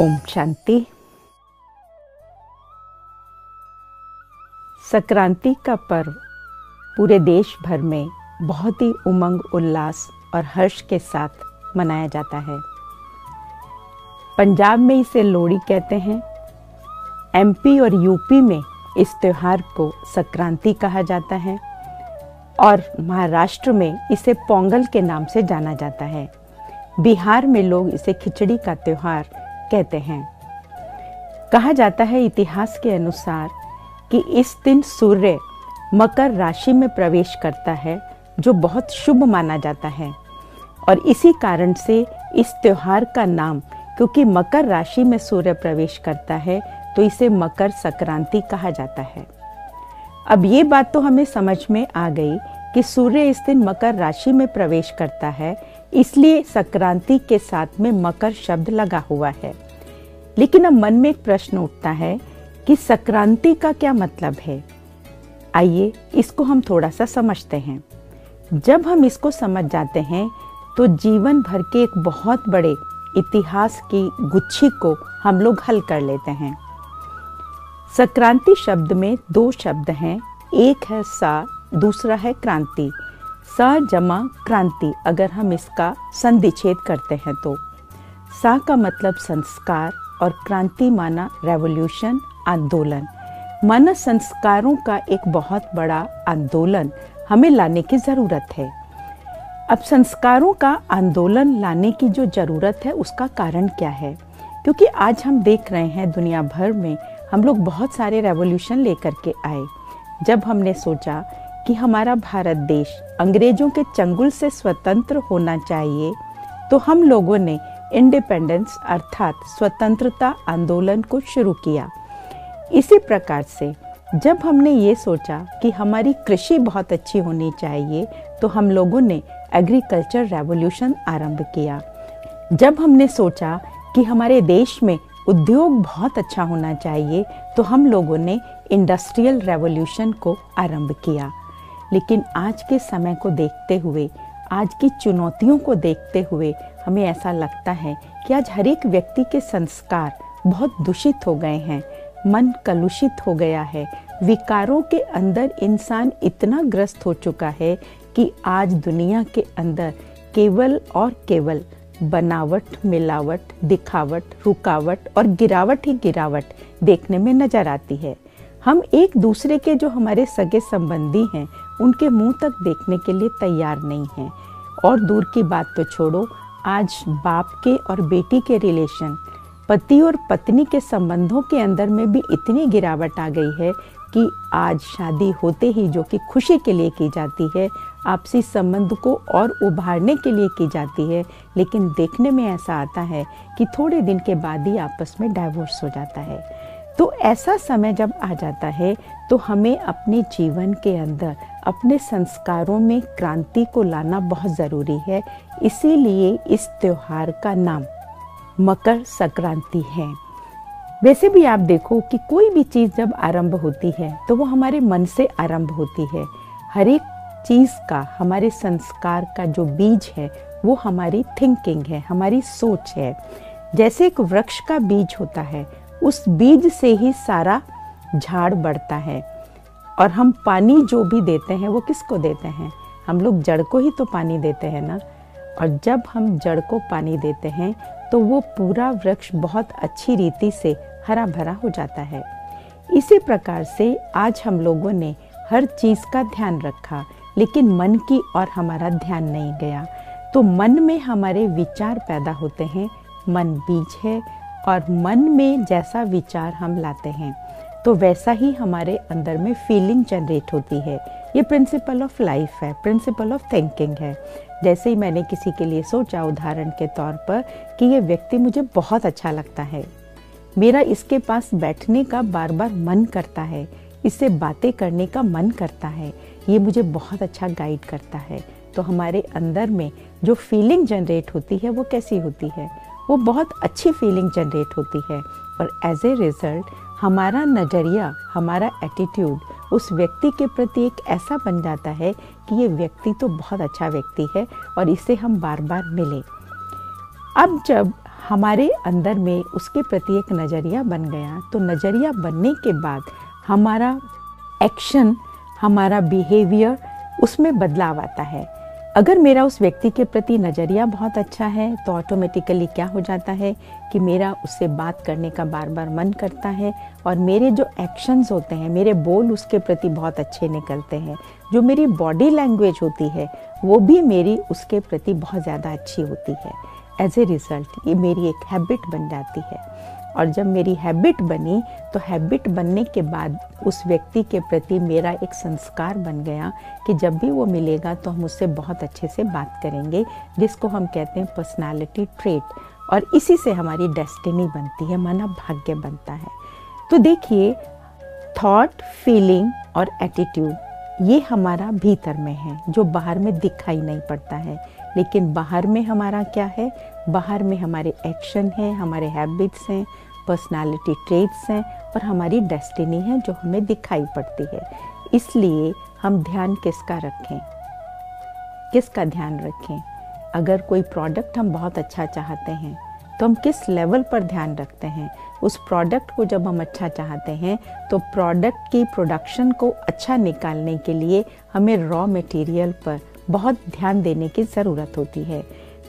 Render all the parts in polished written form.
ओम शांति। संक्रांति का पर्व पूरे देश भर में बहुत ही उमंग, उल्लास और हर्ष के साथ मनाया जाता है। पंजाब में इसे लोहड़ी कहते हैं। एमपी और यूपी में इस त्योहार को संक्रांति कहा जाता है और महाराष्ट्र में इसे पोंगल के नाम से जाना जाता है। बिहार में लोग इसे खिचड़ी का त्योहार कहते हैं। कहा जाता है इतिहास के अनुसार कि इस दिन सूर्य मकर राशि में प्रवेश करता है, जो बहुत शुभ माना जाता है और इसी कारण से इस त्योहार का नाम, क्योंकि मकर राशि में सूर्य प्रवेश करता है, तो इसे मकर संक्रांति कहा जाता है। अब ये बात तो हमें समझ में आ गई कि सूर्य इस दिन मकर राशि में प्रवेश करता है, इसलिए संक्रांति के साथ में मकर शब्द लगा हुआ है। लेकिन अब मन में एक प्रश्न उठता है कि संक्रांति का क्या मतलब है। आइए इसको हम थोड़ा सा समझते हैं। जब हम इसको समझ जाते हैं तो जीवन भर के एक बहुत बड़े इतिहास की गुच्छी को हम लोग हल कर लेते हैं। संक्रांति शब्द में दो शब्द हैं, एक है सा, दूसरा है क्रांति। सा जमा क्रांति, अगर हम इसका संधिच्छेद करते हैं तो सा का मतलब संस्कार और क्रांति माना रेवोल्यूशन, आंदोलन। माना संस्कारों का एक बहुत बड़ा आंदोलन हमें लाने की ज़रूरत है। अब संस्कारों का आंदोलन लाने की जो ज़रूरत है उसका कारण क्या है? क्योंकि आज हम देख रहे हैं दुनिया भर में हम लोग बहुत सारे रेवोल्यूशन लेकर के आए। जब हमने सोचा कि हमारा भारत देश अंग्रेजों के चंगुल से स्वतंत्र होना चाहिए, तो हम लोगों ने इंडिपेंडेंस अर्थात स्वतंत्रता आंदोलन को शुरू किया। इसी प्रकार से जब हमने ये सोचा कि हमारी कृषि बहुत अच्छी होनी चाहिए, तो हम लोगों ने एग्रीकल्चर रेवोल्यूशन आरंभ किया। जब हमने सोचा कि हमारे देश में उद्योग बहुत अच्छा होना चाहिए, तो हम लोगों ने इंडस्ट्रियल रेवोल्यूशन को आरंभ किया। लेकिन आज के समय को देखते हुए, आज की चुनौतियों को देखते हुए हमें ऐसा लगता है कि आज हर एक व्यक्ति के संस्कार बहुत दूषित हो गए हैं, मन कलुषित हो गया है, विकारों के अंदर इंसान इतना ग्रस्त हो चुका है कि आज दुनिया के अंदर केवल और केवल बनावट, मिलावट, दिखावट, रुकावट और गिरावट ही गिरावट देखने में नजर आती है। हम एक दूसरे के जो हमारे सगे संबंधी हैं उनके मुंह तक देखने के लिए तैयार नहीं हैं। और दूर की बात तो छोड़ो, आज बाप के और बेटी के रिलेशन, पति और पत्नी के संबंधों के अंदर में भी इतनी गिरावट आ गई है कि आज शादी होते ही, जो कि खुशी के लिए की जाती है, आपसी संबंध को और उभारने के लिए की जाती है, लेकिन देखने में ऐसा आता है कि थोड़े दिन के बाद ही आपस में डाइवोर्स हो जाता है। तो ऐसा समय जब आ जाता है तो हमें अपने जीवन के अंदर अपने संस्कारों में क्रांति को लाना बहुत ज़रूरी है। इसीलिए इस त्योहार का नाम मकर संक्रांति है। वैसे भी आप देखो कि कोई भी चीज़ जब आरंभ होती है तो वो हमारे मन से आरंभ होती है। हर एक चीज़ का, हमारे संस्कार का जो बीज है वो हमारी थिंकिंग है, हमारी सोच है। जैसे एक वृक्ष का बीज होता है, उस बीज से ही सारा झाड़ बढ़ता है। और हम पानी जो भी देते हैं वो किसको देते हैं? हम लोग जड़ को ही तो पानी देते हैं ना। और जब हम जड़ को पानी देते हैं तो वो पूरा वृक्ष बहुत अच्छी रीति से हरा भरा हो जाता है। इसी प्रकार से आज हम लोगों ने हर चीज़ का ध्यान रखा, लेकिन मन की और हमारा ध्यान नहीं गया। तो मन में हमारे विचार पैदा होते हैं। मन बीज है और मन में जैसा विचार हम लाते हैं तो वैसा ही हमारे अंदर में फीलिंग जनरेट होती है। ये प्रिंसिपल ऑफ लाइफ है, प्रिंसिपल ऑफ थिंकिंग है। जैसे ही मैंने किसी के लिए सोचा, उदाहरण के तौर पर, कि ये व्यक्ति मुझे बहुत अच्छा लगता है, मेरा इसके पास बैठने का बार बार मन करता है, इससे बातें करने का मन करता है, ये मुझे बहुत अच्छा गाइड करता है, तो हमारे अंदर में जो फीलिंग जनरेट होती है वो कैसी होती है? वो बहुत अच्छी फीलिंग जनरेट होती है। और एज ए रिजल्ट हमारा नज़रिया, हमारा एटीट्यूड उस व्यक्ति के प्रति एक ऐसा बन जाता है कि ये व्यक्ति तो बहुत अच्छा व्यक्ति है और इससे हम बार बार मिले। अब जब हमारे अंदर में उसके प्रति एक नज़रिया बन गया, तो नज़रिया बनने के बाद हमारा एक्शन, हमारा बिहेवियर, उसमें बदलाव आता है। अगर मेरा उस व्यक्ति के प्रति नज़रिया बहुत अच्छा है तो ऑटोमेटिकली क्या हो जाता है कि मेरा उससे बात करने का बार बार मन करता है, और मेरे जो एक्शंस होते हैं, मेरे बोल उसके प्रति बहुत अच्छे निकलते हैं। जो मेरी बॉडी लैंग्वेज होती है वो भी मेरी उसके प्रति बहुत ज़्यादा अच्छी होती है। एज ए रिज़ल्ट ये मेरी एक हैबिट बन जाती है, और जब मेरी हैबिट बनी तो हैबिट बनने के बाद उस व्यक्ति के प्रति मेरा एक संस्कार बन गया कि जब भी वो मिलेगा तो हम उससे बहुत अच्छे से बात करेंगे, जिसको हम कहते हैं पर्सनालिटी ट्रेट, और इसी से हमारी डेस्टिनी बनती है, माना भाग्य बनता है। तो देखिए, थॉट, फीलिंग और एटीट्यूड ये हमारा भीतर में है, जो बाहर में दिखाई नहीं पड़ता है। लेकिन बाहर में हमारा क्या है? बाहर में हमारे एक्शन हैं, हमारे हैबिट्स हैं, पर्सनालिटी ट्रेट्स हैं, और हमारी डेस्टिनी है जो हमें दिखाई पड़ती है। इसलिए हम ध्यान किसका रखें? किसका ध्यान रखें? अगर कोई प्रोडक्ट हम बहुत अच्छा चाहते हैं तो हम किस लेवल पर ध्यान रखते हैं? उस प्रोडक्ट को जब हम अच्छा चाहते हैं तो प्रोडक्ट की प्रोडक्शन को अच्छा निकालने के लिए हमें रॉ मटेरियल पर बहुत ध्यान देने की ज़रूरत होती है।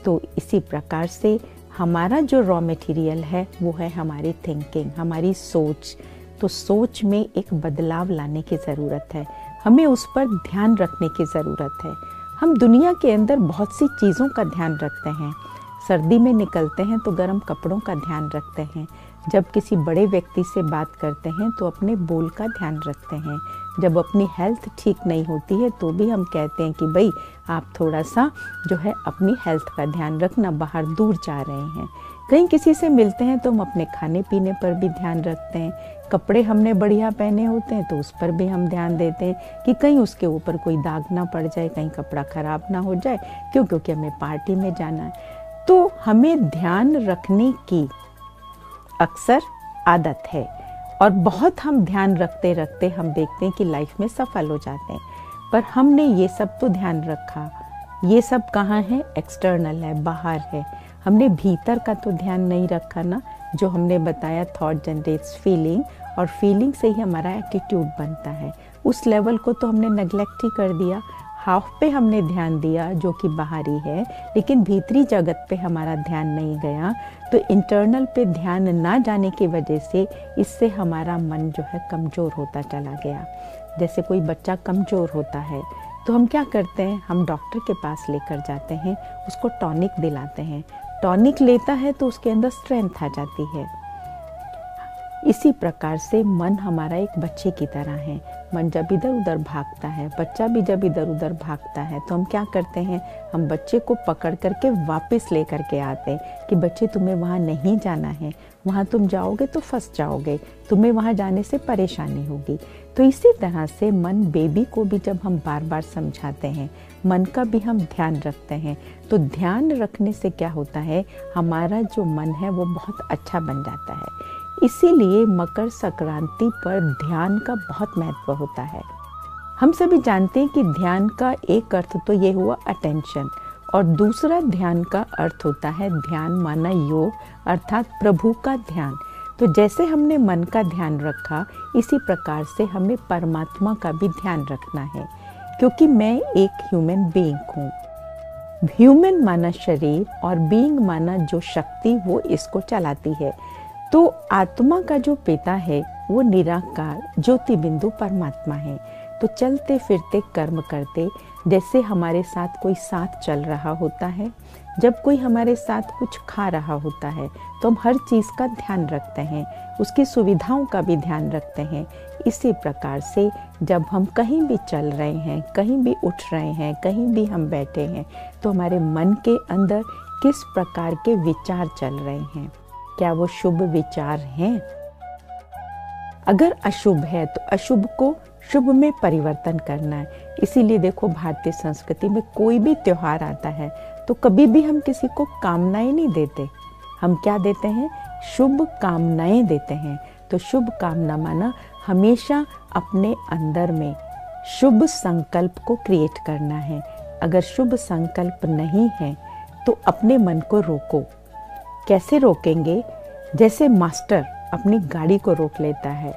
तो इसी प्रकार से हमारा जो रॉ मटेरियल है वो है हमारी थिंकिंग, हमारी सोच। तो सोच में एक बदलाव लाने की ज़रूरत है, हमें उस पर ध्यान रखने की ज़रूरत है। हम दुनिया के अंदर बहुत सी चीज़ों का ध्यान रखते हैं। सर्दी में निकलते हैं तो गर्म कपड़ों का ध्यान रखते हैं, जब किसी बड़े व्यक्ति से बात करते हैं तो अपने बोल का ध्यान रखते हैं, जब अपनी हेल्थ ठीक नहीं होती है तो भी हम कहते हैं कि भाई आप थोड़ा सा जो है अपनी हेल्थ का ध्यान रखना, बाहर दूर जा रहे हैं। कहीं किसी से मिलते हैं तो हम अपने खाने पीने पर भी ध्यान रखते हैं, कपड़े हमने बढ़िया पहने होते हैं तो उस पर भी हम ध्यान देते हैं कि कहीं उसके ऊपर कोई दाग ना पड़ जाए, कहीं कपड़ा ख़राब ना हो जाए, क्योंकि हमें पार्टी में जाना है। तो हमें ध्यान रखने की अक्सर आदत है, और बहुत हम ध्यान रखते रखते हम देखते हैं कि लाइफ में सफल हो जाते हैं। पर हमने ये सब तो ध्यान रखा, ये सब कहाँ है? एक्सटर्नल है, बाहर है। हमने भीतर का तो ध्यान नहीं रखा ना। जो हमने बताया, थॉट जनरेट्स फीलिंग, और फीलिंग से ही हमारा एटीट्यूड बनता है। उस लेवल को तो हमने नेग्लेक्ट ही कर दिया। हाफ पे हमने ध्यान दिया जो कि बाहरी है, लेकिन भीतरी जगत पे हमारा ध्यान नहीं गया। तो इंटरनल पे ध्यान ना जाने की वजह से इससे हमारा मन जो है कमज़ोर होता चला गया। जैसे कोई बच्चा कमज़ोर होता है तो हम क्या करते हैं? हम डॉक्टर के पास लेकर जाते हैं, उसको टॉनिक दिलाते हैं। टॉनिक लेता है तो उसके अंदर स्ट्रेंथ आ जाती है। इसी प्रकार से मन हमारा एक बच्चे की तरह है। मन जब इधर उधर भागता है, बच्चा भी जब इधर उधर भागता है, तो हम क्या करते हैं? हम बच्चे को पकड़ करके वापस ले करके आते हैं कि बच्चे तुम्हें वहाँ नहीं जाना है, वहाँ तुम जाओगे तो फंस जाओगे, तुम्हें वहाँ जाने से परेशानी होगी। तो इसी तरह से मन बेबी को भी जब हम बार बार समझाते हैं, मन का भी हम ध्यान रखते हैं, तो ध्यान रखने से क्या होता है? हमारा जो मन है वो बहुत अच्छा बन जाता है। इसीलिए मकर संक्रांति पर ध्यान का बहुत महत्व होता है। हम सभी जानते हैं कि ध्यान का एक अर्थ तो ये हुआ अटेंशन, और दूसरा ध्यान का अर्थ होता है ध्यान माना योग, अर्थात प्रभु का ध्यान। तो जैसे हमने मन का ध्यान रखा, इसी प्रकार से हमें परमात्मा का भी ध्यान रखना है, क्योंकि मैं एक ह्यूमन बीइंग हूँ। ह्यूमन माना शरीर, और बीइंग माना जो शक्ति वो इसको चलाती है। तो आत्मा का जो पिता है वो निराकार ज्योति बिंदु परमात्मा है। तो चलते फिरते कर्म करते, जैसे हमारे साथ कोई साथ चल रहा होता है, जब कोई हमारे साथ कुछ खा रहा होता है तो हम हर चीज़ का ध्यान रखते हैं, उसकी सुविधाओं का भी ध्यान रखते हैं। इसी प्रकार से जब हम कहीं भी चल रहे हैं, कहीं भी उठ रहे हैं, कहीं भी हम बैठे हैं, तो हमारे मन के अंदर किस प्रकार के विचार चल रहे हैं? क्या वो शुभ विचार हैं? अगर अशुभ है तो अशुभ को शुभ में परिवर्तन करना है। इसीलिए देखो, भारतीय संस्कृति में कोई भी त्योहार आता है तो कभी भी हम किसी को कामनाएं नहीं देते, हम क्या देते हैं? शुभ कामनाएं देते हैं। तो शुभ कामना माना हमेशा अपने अंदर में शुभ संकल्प को क्रिएट करना है। अगर शुभ संकल्प नहीं है तो अपने मन को रोको, कैसे रोकेंगे? जैसे मास्टर अपनी गाड़ी को रोक लेता है,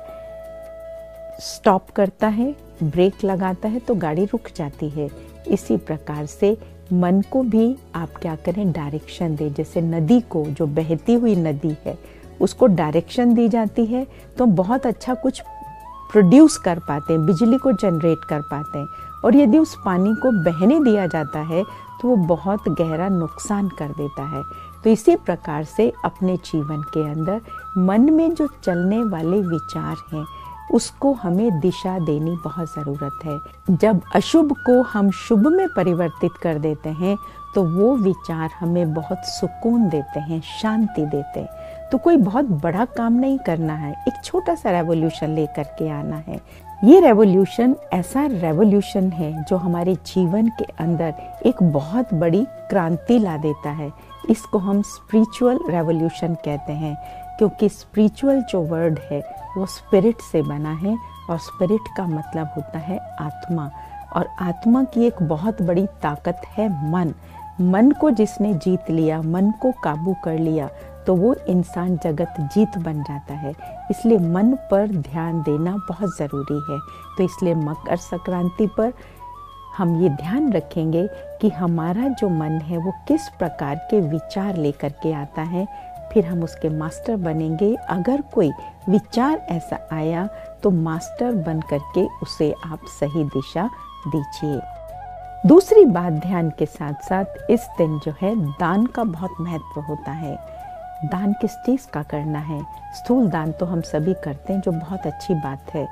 स्टॉप करता है, ब्रेक लगाता है तो गाड़ी रुक जाती है। इसी प्रकार से मन को भी आप क्या करें, डायरेक्शन दें। जैसे नदी को, जो बहती हुई नदी है, उसको डायरेक्शन दी जाती है तो बहुत अच्छा कुछ प्रोड्यूस कर पाते हैं, बिजली को जनरेट कर पाते हैं। और यदि उस पानी को बहने दिया जाता है तो वो बहुत गहरा नुकसान कर देता है। तो इसी प्रकार से अपने जीवन के अंदर मन में जो चलने वाले विचार हैं उसको हमें दिशा देनी बहुत ज़रूरत है। जब अशुभ को हम शुभ में परिवर्तित कर देते हैं तो वो विचार हमें बहुत सुकून देते हैं, शांति देते हैं। तो कोई बहुत बड़ा काम नहीं करना है, एक छोटा सा रेवोल्यूशन लेकर के आना है। ये रेवोल्यूशन ऐसा रेवोल्यूशन है जो हमारे जीवन के अंदर एक बहुत बड़ी क्रांति ला देता है। इसको हम स्पिरिचुअल रेवोल्यूशन कहते हैं, क्योंकि स्पिरिचुअल जो वर्ड है वो स्पिरिट से बना है और स्पिरिट का मतलब होता है आत्मा। और आत्मा की एक बहुत बड़ी ताकत है मन। मन को जिसने जीत लिया, मन को काबू कर लिया, तो वो इंसान जगत जीत बन जाता है। इसलिए मन पर ध्यान देना बहुत ज़रूरी है। तो इसलिए मकर संक्रांति पर हम ये ध्यान रखेंगे कि हमारा जो मन है वो किस प्रकार के विचार लेकर के आता है, फिर हम उसके मास्टर बनेंगे। अगर कोई विचार ऐसा आया तो मास्टर बन करके उसे आप सही दिशा दीजिए। दूसरी बात, ध्यान के साथ साथ इस दिन जो है दान का बहुत महत्व होता है। दान किस चीज़ का करना है? स्थूल दान तो हम सभी करते हैं, जो बहुत अच्छी बात है,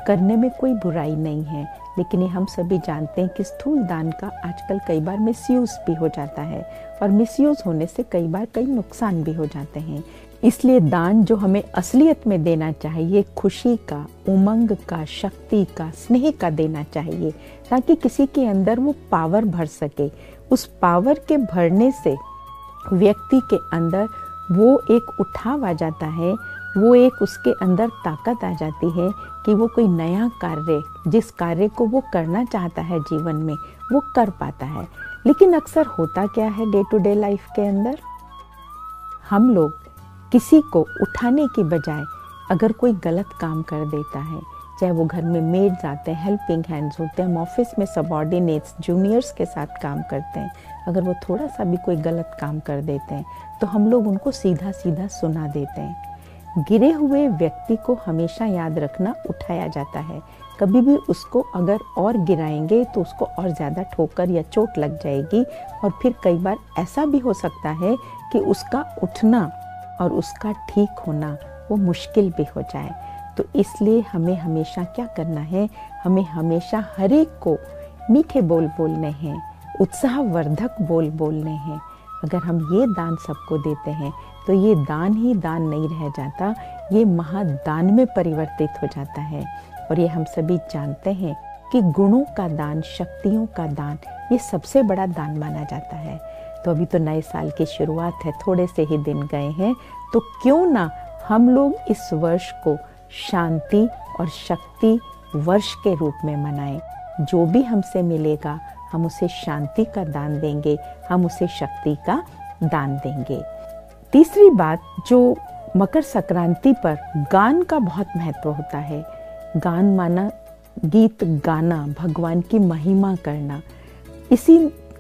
करने में कोई बुराई नहीं है। लेकिन ये हम सभी जानते हैं कि स्थूल दान का आजकल कई बार मिसयूज़ भी हो जाता है और मिसयूज़ होने से कई बार कई नुकसान भी हो जाते हैं। इसलिए दान जो हमें असलियत में देना चाहिए, खुशी का, उमंग का, शक्ति का, स्नेह का देना चाहिए, ताकि किसी के अंदर वो पावर भर सके। उस पावर के भरने से व्यक्ति के अंदर वो एक उठाव आ जाता है, वो एक उसके अंदर ताकत आ जाती है कि वो कोई नया कार्य, जिस कार्य को वो करना चाहता है जीवन में, वो कर पाता है। लेकिन अक्सर होता क्या है डे टू डे लाइफ के अंदर, हम लोग किसी को उठाने की बजाय अगर कोई गलत काम कर देता है, चाहे वो घर में मेड्स आते हैं, हेल्पिंग हैंड्स होते हैं, हम ऑफिस में सबऑर्डिनेट्स, जूनियर्स के साथ काम करते हैं, अगर वो थोड़ा सा भी कोई गलत काम कर देते हैं तो हम लोग उनको सीधा सीधा सुना देते हैं। गिरे हुए व्यक्ति को हमेशा याद रखना, उठाया जाता है। कभी भी उसको अगर और गिराएंगे तो उसको और ज़्यादा ठोकर या चोट लग जाएगी और फिर कई बार ऐसा भी हो सकता है कि उसका उठना और उसका ठीक होना वो मुश्किल भी हो जाए। तो इसलिए हमें हमेशा क्या करना है, हमें हमेशा हर एक को मीठे बोल बोलने हैं, उत्साहवर्धक बोल बोलने हैं। अगर हम ये दान सबको देते हैं तो ये दान ही दान नहीं रह जाता, ये महादान में परिवर्तित हो जाता है। और ये हम सभी जानते हैं कि गुणों का दान, शक्तियों का दान, ये सबसे बड़ा दान माना जाता है। तो अभी तो नए साल की शुरुआत है, थोड़े से ही दिन गए हैं, तो क्यों ना हम लोग इस वर्ष को शांति और शक्ति वर्ष के रूप में मनाएं। जो भी हमसे मिलेगा हम उसे शांति का दान देंगे, हम उसे शक्ति का दान देंगे। तीसरी बात, जो मकर संक्रांति पर गान का बहुत महत्व होता है। गान माना गीत गाना, भगवान की महिमा करना। इसी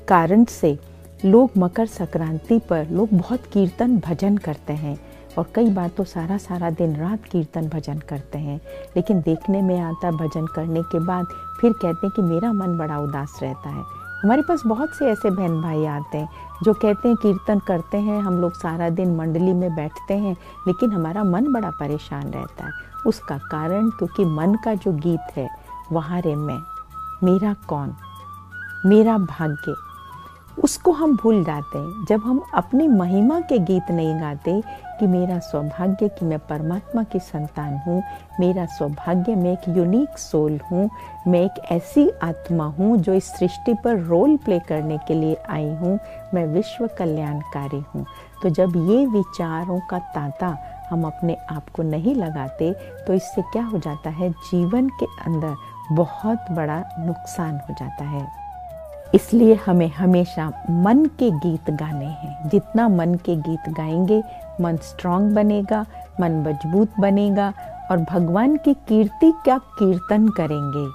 कारण से लोग मकर संक्रांति पर लोग बहुत कीर्तन भजन करते हैं और कई बार तो सारा सारा दिन रात कीर्तन भजन करते हैं। लेकिन देखने में आता, भजन करने के बाद फिर कहते हैं कि मेरा मन बड़ा उदास रहता है। हमारे पास बहुत से ऐसे बहन भाई आते हैं जो कहते हैं कीर्तन करते हैं, हम लोग सारा दिन मंडली में बैठते हैं, लेकिन हमारा मन बड़ा परेशान रहता है। उसका कारण क्योंकि मन का जो गीत है, वहाँ रे मैं, मेरा कौन, मेरा भाग्य, उसको हम भूल जाते हैं। जब हम अपनी महिमा के गीत नहीं गाते कि मेरा सौभाग्य कि मैं परमात्मा की संतान हूँ, मेरा सौभाग्य मैं एक यूनिक सोल हूँ, मैं एक ऐसी आत्मा हूँ जो इस सृष्टि पर रोल प्ले करने के लिए आई हूँ, मैं विश्व कल्याणकारी हूँ। तो जब ये विचारों का तांता हम अपने आप को नहीं लगाते तो इससे क्या हो जाता है, जीवन के अंदर बहुत बड़ा नुकसान हो जाता है। इसलिए हमें हमेशा मन के गीत गाने हैं। जितना मन के गीत गाएंगे, मन स्ट्रांग बनेगा, मन मजबूत बनेगा, और भगवान की कीर्ति क्या कीर्तन करेंगे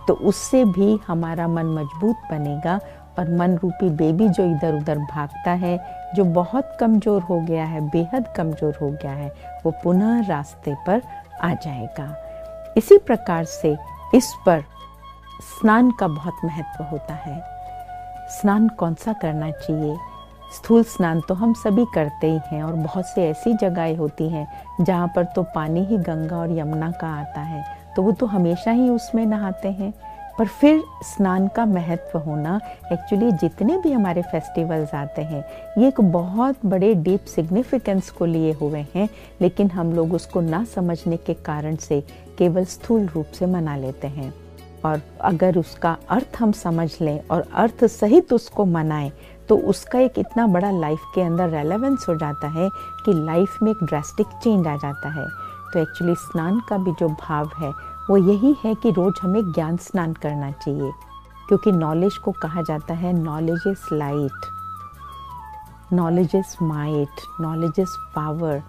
तो उससे भी हमारा मन मजबूत बनेगा, और मन रूपी बेबी जो इधर उधर भागता है, जो बहुत कमज़ोर हो गया है, बेहद कमज़ोर हो गया है, वो पुनः रास्ते पर आ जाएगा। इसी प्रकार से इस पर स्नान का बहुत महत्व होता है। स्नान कौन सा करना चाहिए? स्थूल स्नान तो हम सभी करते ही हैं, और बहुत से ऐसी जगहें होती हैं जहाँ पर तो पानी ही गंगा और यमुना का आता है, तो वो तो हमेशा ही उसमें नहाते हैं। पर फिर स्नान का महत्व होना, एक्चुअली जितने भी हमारे फेस्टिवल्स आते हैं ये एक बहुत बड़े डीप सिग्निफिकेंस को लिए हुए हैं, लेकिन हम लोग उसको ना समझने के कारण से केवल स्थूल रूप से मना लेते हैं। और अगर उसका अर्थ हम समझ लें और अर्थ सहित उसको मनाएं तो उसका एक इतना बड़ा लाइफ के अंदर रेलेवेंस हो जाता है कि लाइफ में एक ड्रास्टिक चेंज आ जाता है। तो एक्चुअली स्नान का भी जो भाव है वो यही है कि रोज हमें ज्ञान स्नान करना चाहिए, क्योंकि नॉलेज को कहा जाता है knowledge is light, knowledge is might, knowledge is power.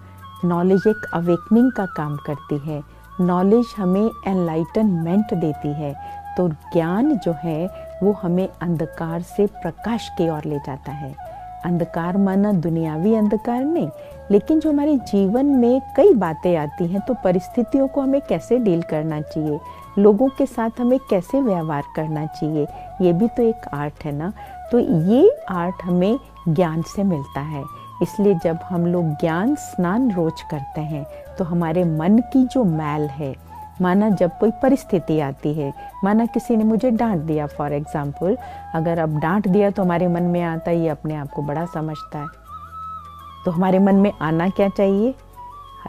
Knowledge एक अवेकनिंग का काम करती है, नॉलेज हमें एनलाइटनमेंट देती है। तो ज्ञान जो है वो हमें अंधकार से प्रकाश की ओर ले जाता है। अंधकार माना दुनियावी अंधकार नहीं, लेकिन जो हमारे जीवन में कई बातें आती हैं, तो परिस्थितियों को हमें कैसे डील करना चाहिए, लोगों के साथ हमें कैसे व्यवहार करना चाहिए, ये भी तो एक आर्ट है ना। तो ये आर्ट हमें ज्ञान से मिलता है। इसलिए जब हम लोग ज्ञान स्नान रोज करते हैं तो हमारे मन की जो मैल है, माना जब कोई परिस्थिति आती है, माना किसी ने मुझे डांट दिया फॉर एग्जाम्पल, अगर अब डांट दिया तो हमारे मन में आता है ये अपने आप को बड़ा समझता है, तो हमारे मन में आना क्या चाहिए?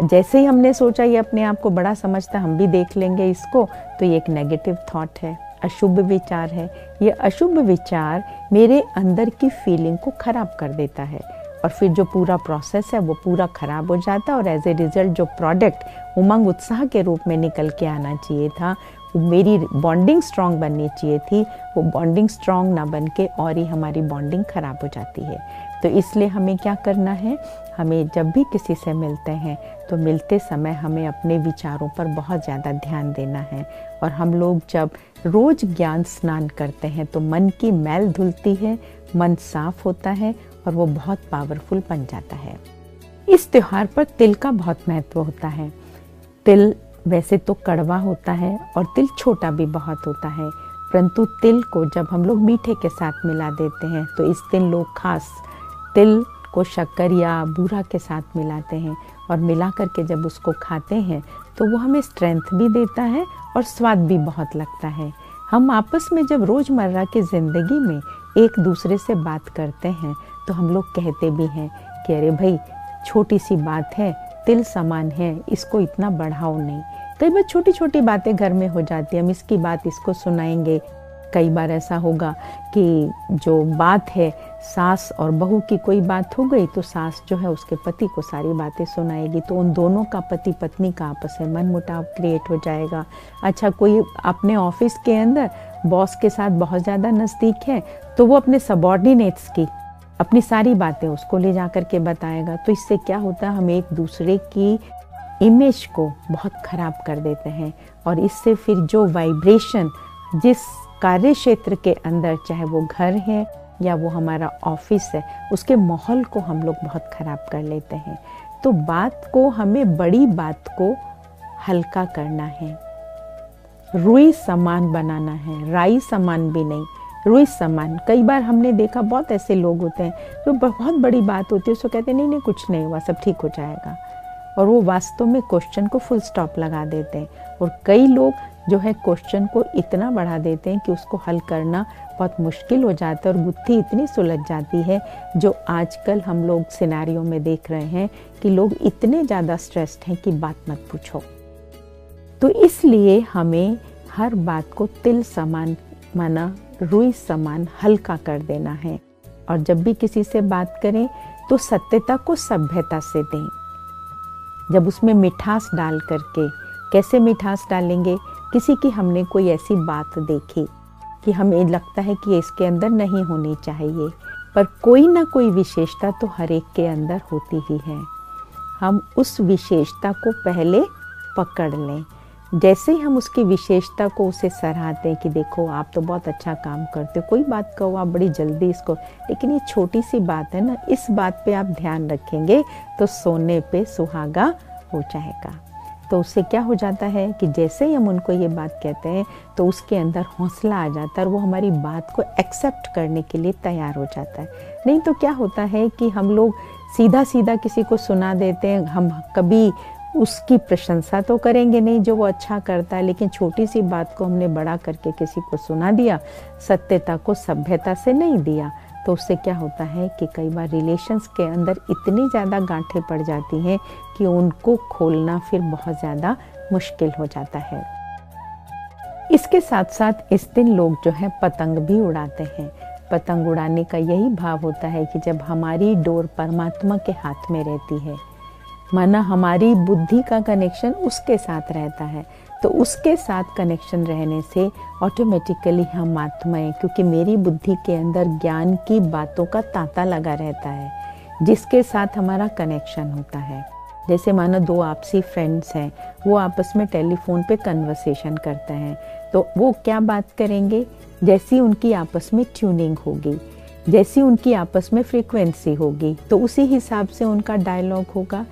जैसे ही हमने सोचा ये अपने आप को बड़ा समझता है, हम भी देख लेंगे इसको, तो ये एक नेगेटिव थॉट है, अशुभ विचार है। ये अशुभ विचार मेरे अंदर की फीलिंग को खराब कर देता है, और फिर जो पूरा प्रोसेस है वो पूरा खराब हो जाता है, और एज ए रिजल्ट जो प्रोडक्ट उमंग उत्साह के रूप में निकल के आना चाहिए था, मेरी बॉन्डिंग स्ट्रांग बननी चाहिए थी, वो बॉन्डिंग स्ट्रांग ना बन के और ही हमारी बॉन्डिंग खराब हो जाती है। तो इसलिए हमें क्या करना है, हमें जब भी किसी से मिलते हैं तो मिलते समय हमें अपने विचारों पर बहुत ज़्यादा ध्यान देना है। और हम लोग जब रोज़ ज्ञान स्नान करते हैं तो मन की मैल धुलती है, मन साफ होता है और वो बहुत पावरफुल बन जाता है। इस त्योहार पर तिल का बहुत महत्व होता है। तिल वैसे तो कड़वा होता है और तिल छोटा भी बहुत होता है, परंतु तिल को जब हम लोग मीठे के साथ मिला देते हैं तो इस दिन लोग खास तिल को शक्कर या बूरा के साथ मिलाते हैं, और मिला करके जब उसको खाते हैं तो वो हमें स्ट्रेंथ भी देता है और स्वाद भी बहुत लगता है। हम आपस में जब रोज़मर्रा की ज़िंदगी में एक दूसरे से बात करते हैं तो हम लोग कहते भी हैं कि अरे भाई छोटी सी बात है, तिल समान है, इसको इतना बढ़ाओ नहीं। कई बार छोटी छोटी बातें घर में हो जाती है, हम इसकी बात इसको सुनाएंगे। कई बार ऐसा होगा कि जो बात है सास और बहू की कोई बात हो गई तो सास जो है उसके पति को सारी बातें सुनाएगी, तो उन दोनों का पति पत्नी का आपस में मनमुटाव क्रिएट हो जाएगा। अच्छा, कोई अपने ऑफिस के अंदर बॉस के साथ बहुत ज़्यादा नज़दीक है तो वो अपने सबॉर्डिनेट्स की अपनी सारी बातें उसको ले जा कर के बताएगा। तो इससे क्या होता है, हम एक दूसरे की इमेज को बहुत ख़राब कर देते हैं, और इससे फिर जो वाइब्रेशन जिस कार्य क्षेत्र के अंदर, चाहे वो घर है या वो हमारा ऑफिस है, उसके माहौल को हम लोग बहुत ख़राब कर लेते हैं। तो बात को, हमें बड़ी बात को हल्का करना है, रुई समान बनाना है, राई समान भी नहीं, रुई समान। कई बार हमने देखा बहुत ऐसे लोग होते हैं जो बहुत बड़ी बात होती है उसको कहते हैं नहीं नहीं कुछ नहीं हुआ, सब ठीक हो जाएगा, और वो वास्तव में क्वेश्चन को फुल स्टॉप लगा देते हैं। और कई लोग जो है क्वेश्चन को इतना बढ़ा देते हैं कि उसको हल करना बहुत मुश्किल हो जाता है और गुत्थी इतनी सुलझ जाती है, जो आजकल हम लोग सिनेरियो में देख रहे हैं कि लोग इतने ज़्यादा स्ट्रेस्ड हैं कि बात मत पूछो। तो इसलिए हमें हर बात को तिल समान माना, रुई समान हल्का कर देना है। और जब भी किसी से बात करें तो सत्यता को सभ्यता से दें। जब उसमें मिठास डाल करके, कैसे मिठास डालेंगे, किसी की हमने कोई ऐसी बात देखी कि हमें लगता है कि इसके अंदर नहीं होनी चाहिए, पर कोई ना कोई विशेषता तो हर एक के अंदर होती ही है। हम उस विशेषता को पहले पकड़ लें। जैसे ही हम उसकी विशेषता को उसे सराहते हैं कि देखो आप तो बहुत अच्छा काम करते हो, कोई बात कहो आप बड़ी जल्दी इसको, लेकिन ये छोटी सी बात है ना, इस बात पे आप ध्यान रखेंगे तो सोने पे सुहागा हो जाएगा। तो उससे क्या हो जाता है कि जैसे ही हम उनको ये बात कहते हैं तो उसके अंदर हौसला आ जाता है और वो हमारी बात को एक्सेप्ट करने के लिए तैयार हो जाता है। नहीं तो क्या होता है कि हम लोग सीधा सीधा किसी को सुना देते हैं, हम कभी उसकी प्रशंसा तो करेंगे नहीं जो वो अच्छा करता है, लेकिन छोटी सी बात को हमने बड़ा करके किसी को सुना दिया, सत्यता को सभ्यता से नहीं दिया। तो उससे क्या होता है कि कई बार रिलेशंस के अंदर इतनी ज़्यादा गांठें पड़ जाती हैं कि उनको खोलना फिर बहुत ज़्यादा मुश्किल हो जाता है। इसके साथ साथ इस दिन लोग जो है पतंग भी उड़ाते हैं। पतंग उड़ाने का यही भाव होता है कि जब हमारी डोर परमात्मा के हाथ में रहती है, माना हमारी बुद्धि का कनेक्शन उसके साथ रहता है, तो उसके साथ कनेक्शन रहने से ऑटोमेटिकली हम आत्माएं, क्योंकि मेरी बुद्धि के अंदर ज्ञान की बातों का तांता लगा रहता है जिसके साथ हमारा कनेक्शन होता है। जैसे मानो दो आपसी फ्रेंड्स हैं, वो आपस में टेलीफोन पे कन्वर्सेशन करते हैं, तो वो क्या बात करेंगे, जैसी उनकी आपस में ट्यूनिंग होगी, जैसी उनकी आपस में फ्रीक्वेंसी होगी, तो उसी हिसाब से उनका डायलॉग होगा।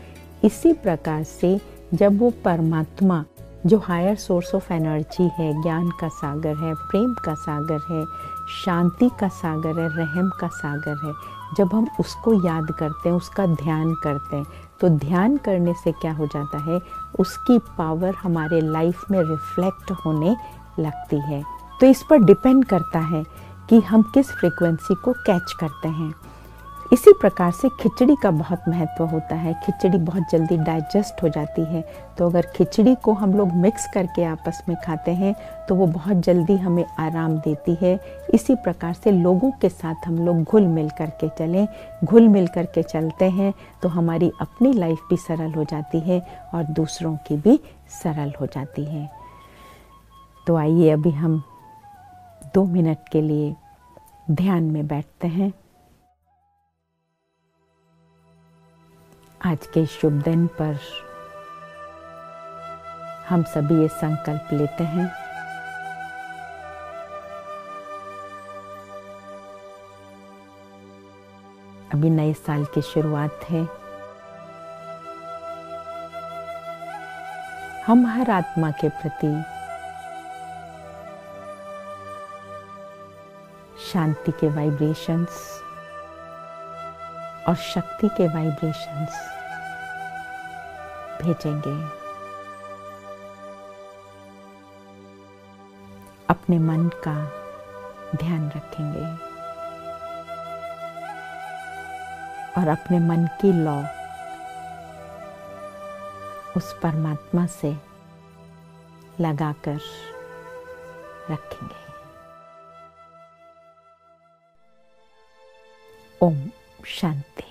इसी प्रकार से जब वो परमात्मा जो हायर सोर्स ऑफ एनर्जी है, ज्ञान का सागर है, प्रेम का सागर है, शांति का सागर है, रहम का सागर है, जब हम उसको याद करते हैं, उसका ध्यान करते हैं, तो ध्यान करने से क्या हो जाता है, उसकी पावर हमारे लाइफ में रिफ्लेक्ट होने लगती है। तो इस पर डिपेंड करता है कि हम किस फ्रीक्वेंसी को कैच करते हैं। इसी प्रकार से खिचड़ी का बहुत महत्व होता है। खिचड़ी बहुत जल्दी डाइजेस्ट हो जाती है, तो अगर खिचड़ी को हम लोग मिक्स करके आपस में खाते हैं तो वो बहुत जल्दी हमें आराम देती है। इसी प्रकार से लोगों के साथ हम लोग घुल मिल करके चलें, घुल मिल करके चलते हैं तो हमारी अपनी लाइफ भी सरल हो जाती है और दूसरों की भी सरल हो जाती है। तो आइए अभी हम 2 मिनट के लिए ध्यान में बैठते हैं। आज के शुभ दिन पर हम सभी ये संकल्प लेते हैं, अभी नए साल की शुरुआत है। हम हर आत्मा के प्रति शांति के वाइब्रेशंस और शक्ति के वाइब्रेशंस भेजेंगे। अपने मन का ध्यान रखेंगे और अपने मन की लौ उस परमात्मा से लगाकर रखेंगे। ओम शांति।